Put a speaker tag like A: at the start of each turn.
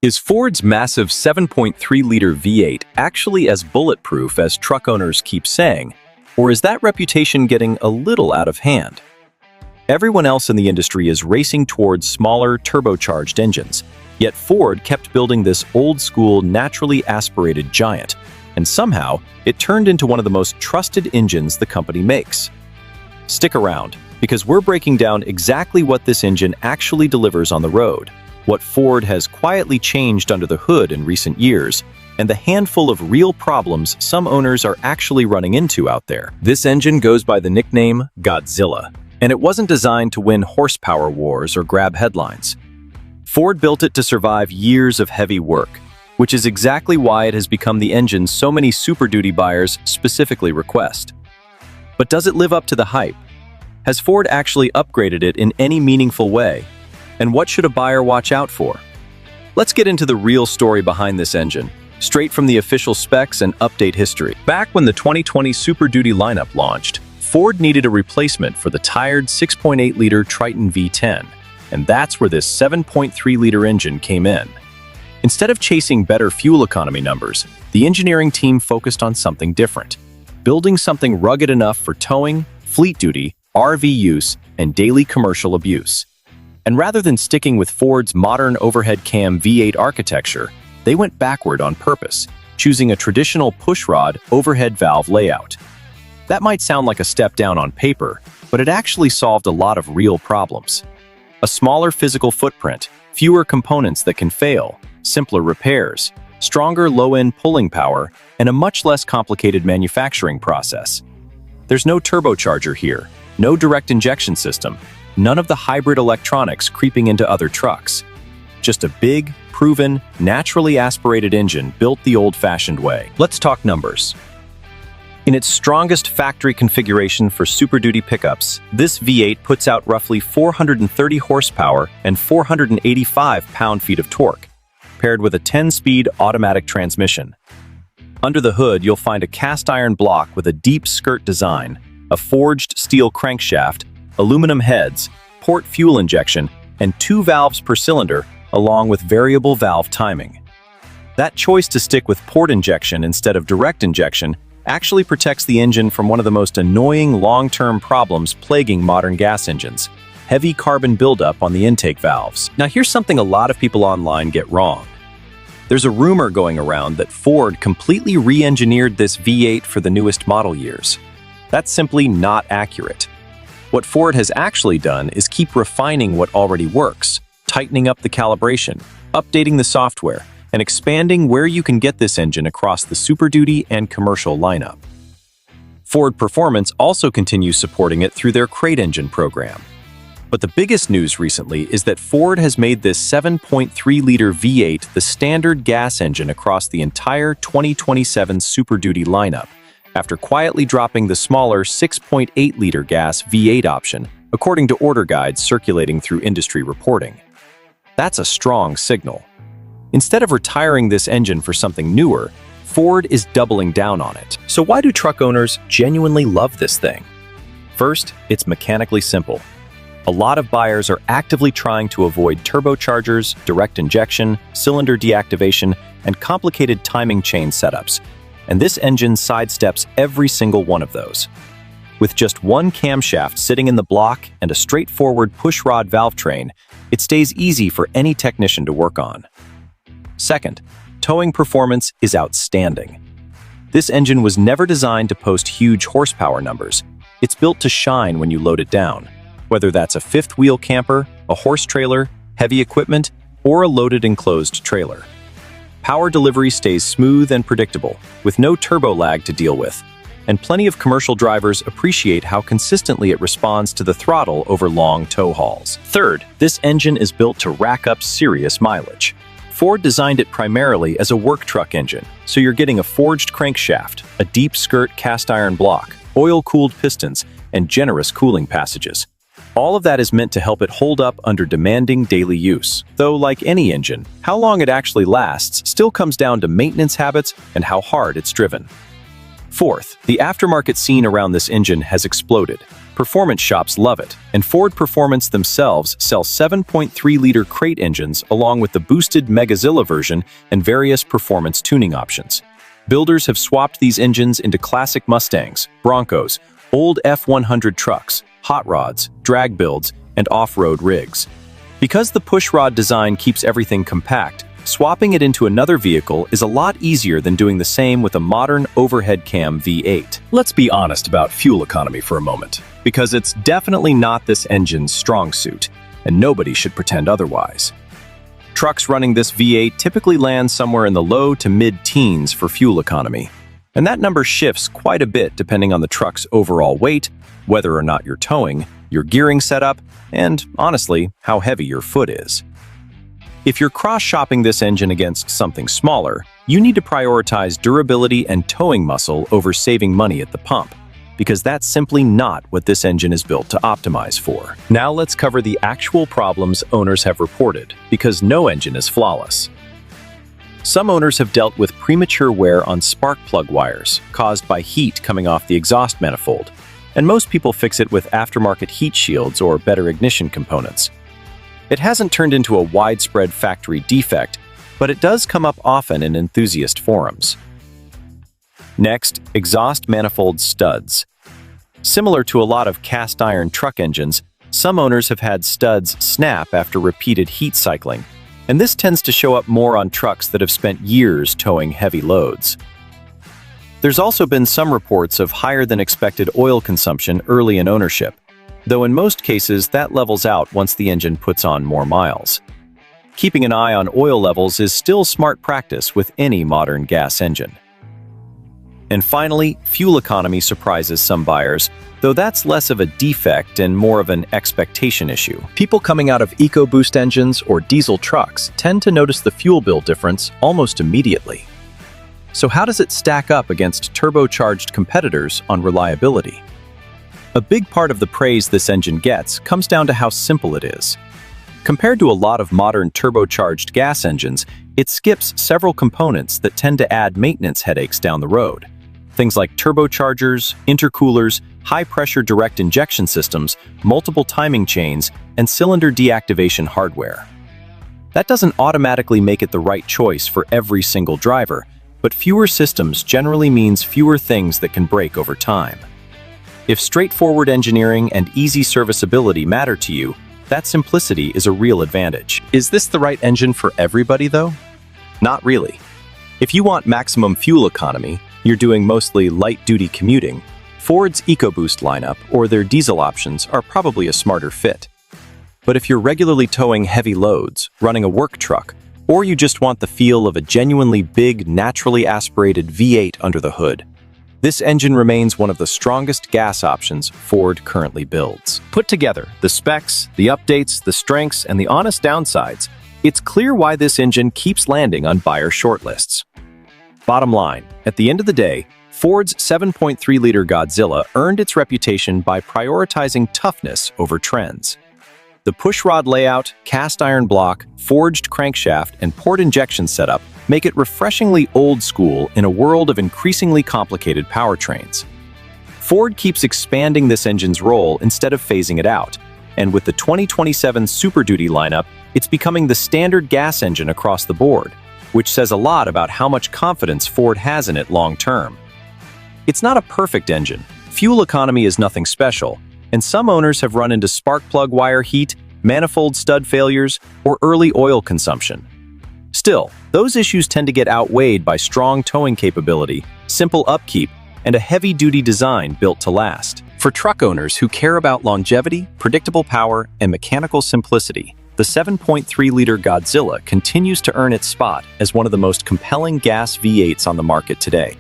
A: Is Ford's massive 7.3-liter V8 actually as bulletproof as truck owners keep saying, or is that reputation getting a little out of hand? Everyone else in the industry is racing towards smaller, turbocharged engines, yet Ford kept building this old-school, naturally aspirated giant, and somehow it turned into one of the most trusted engines the company makes. Stick around, because we're breaking down exactly what this engine actually delivers on the road, what Ford has quietly changed under the hood in recent years, and the handful of real problems some owners are actually running into out there. This engine goes by the nickname Godzilla, and it wasn't designed to win horsepower wars or grab headlines. Ford built it to survive years of heavy work, which is exactly why it has become the engine so many Super Duty buyers specifically request. But does it live up to the hype? Has Ford actually upgraded it in any meaningful way? And what should a buyer watch out for? Let's get into the real story behind this engine, straight from the official specs and update history. Back when the 2020 Super Duty lineup launched, Ford needed a replacement for the tired 6.8-liter Triton V10, and that's where this 7.3-liter engine came in. Instead of chasing better fuel economy numbers, the engineering team focused on something different, building something rugged enough for towing, fleet duty, RV use, and daily commercial abuse. And rather than sticking with Ford's modern overhead cam V8 architecture, they went backward on purpose, choosing a traditional pushrod overhead valve layout. That might sound like a step down on paper, but it actually solved a lot of real problems. A smaller physical footprint, fewer components that can fail, simpler repairs, stronger low-end pulling power, and a much less complicated manufacturing process. There's no turbocharger here, no direct injection system, none of the hybrid electronics creeping into other trucks. Just a big, proven, naturally aspirated engine built the old-fashioned way. Let's talk numbers. In its strongest factory configuration for Super Duty pickups, this V8 puts out roughly 430 horsepower and 485 pound-feet of torque, paired with a 10-speed automatic transmission. Under the hood, you'll find a cast-iron block with a deep skirt design, a forged steel crankshaft, aluminum heads, port fuel injection, and 2 valves per cylinder, along with variable valve timing. That choice to stick with port injection instead of direct injection actually protects the engine from one of the most annoying long-term problems plaguing modern gas engines: heavy carbon buildup on the intake valves. Now here's something a lot of people online get wrong. There's a rumor going around that Ford completely re-engineered this V8 for the newest model years. That's simply not accurate. What Ford has actually done is keep refining what already works, tightening up the calibration, updating the software, and expanding where you can get this engine across the Super Duty and commercial lineup. Ford Performance also continues supporting it through their crate engine program. But the biggest news recently is that Ford has made this 7.3-liter V8 the standard gas engine across the entire 2027 Super Duty lineup, after quietly dropping the smaller 6.8-liter gas V8 option, according to order guides circulating through industry reporting. That's a strong signal. Instead of retiring this engine for something newer, Ford is doubling down on it. So why do truck owners genuinely love this thing? First, it's mechanically simple. A lot of buyers are actively trying to avoid turbochargers, direct injection, cylinder deactivation, and complicated timing chain setups, and this engine sidesteps every single one of those. With just one camshaft sitting in the block and a straightforward pushrod valve train, it stays easy for any technician to work on. Second, towing performance is outstanding. This engine was never designed to post huge horsepower numbers. It's built to shine when you load it down, whether that's a fifth-wheel camper, a horse trailer, heavy equipment, or a loaded enclosed trailer. Power delivery stays smooth and predictable, with no turbo lag to deal with, and plenty of commercial drivers appreciate how consistently it responds to the throttle over long tow hauls. Third, this engine is built to rack up serious mileage. Ford designed it primarily as a work truck engine, so you're getting a forged crankshaft, a deep skirt cast iron block, oil-cooled pistons, and generous cooling passages. All of that is meant to help it hold up under demanding daily use. Though, like any engine, how long it actually lasts still comes down to maintenance habits and how hard it's driven. Fourth, the aftermarket scene around this engine has exploded. Performance shops love it, and Ford Performance themselves sell 7.3-liter crate engines along with the boosted Godzilla version and various performance tuning options. Builders have swapped these engines into classic Mustangs, Broncos, old F-100 trucks, hot rods, drag builds, and off-road rigs. Because the pushrod design keeps everything compact, swapping it into another vehicle is a lot easier than doing the same with a modern overhead cam V8. Let's be honest about fuel economy for a moment, because it's definitely not this engine's strong suit, and nobody should pretend otherwise. Trucks running this V8 typically land somewhere in the low to mid-teens for fuel economy, and that number shifts quite a bit depending on the truck's overall weight, whether or not you're towing, your gearing setup, and, honestly, how heavy your foot is. If you're cross-shopping this engine against something smaller, you need to prioritize durability and towing muscle over saving money at the pump, because that's simply not what this engine is built to optimize for. Now let's cover the actual problems owners have reported, because no engine is flawless. Some owners have dealt with premature wear on spark plug wires, caused by heat coming off the exhaust manifold, and most people fix it with aftermarket heat shields or better ignition components. It hasn't turned into a widespread factory defect, but it does come up often in enthusiast forums. Next, exhaust manifold studs. Similar to a lot of cast iron truck engines, some owners have had studs snap after repeated heat cycling, and this tends to show up more on trucks that have spent years towing heavy loads. There's also been some reports of higher than expected oil consumption early in ownership, though in most cases that levels out once the engine puts on more miles. Keeping an eye on oil levels is still smart practice with any modern gas engine. And finally, fuel economy surprises some buyers, though that's less of a defect and more of an expectation issue. People coming out of EcoBoost engines or diesel trucks tend to notice the fuel bill difference almost immediately. So how does it stack up against turbocharged competitors on reliability? A big part of the praise this engine gets comes down to how simple it is. Compared to a lot of modern turbocharged gas engines, it skips several components that tend to add maintenance headaches down the road. Things like turbochargers, intercoolers, high-pressure direct injection systems, multiple timing chains, and cylinder deactivation hardware. That doesn't automatically make it the right choice for every single driver, but fewer systems generally means fewer things that can break over time. If straightforward engineering and easy serviceability matter to you, that simplicity is a real advantage. Is this the right engine for everybody, though? Not really. If you want maximum fuel economy, you're doing mostly light-duty commuting, Ford's EcoBoost lineup or their diesel options are probably a smarter fit. But if you're regularly towing heavy loads, running a work truck, or you just want the feel of a genuinely big, naturally aspirated V8 under the hood, this engine remains one of the strongest gas options Ford currently builds. Put together, the specs, the updates, the strengths, and the honest downsides, it's clear why this engine keeps landing on buyer shortlists. Bottom line, at the end of the day, Ford's 7.3-liter Godzilla earned its reputation by prioritizing toughness over trends. The pushrod layout, cast iron block, forged crankshaft, and port injection setup make it refreshingly old school in a world of increasingly complicated powertrains. Ford keeps expanding this engine's role instead of phasing it out, and with the 2027 Super Duty lineup, it's becoming the standard gas engine across the board, which says a lot about how much confidence Ford has in it long-term. It's not a perfect engine, fuel economy is nothing special, and some owners have run into spark plug wire heat, manifold stud failures, or early oil consumption. Still, those issues tend to get outweighed by strong towing capability, simple upkeep, and a heavy-duty design built to last. For truck owners who care about longevity, predictable power, and mechanical simplicity, the 7.3-liter Godzilla continues to earn its spot as one of the most compelling gas V8s on the market today.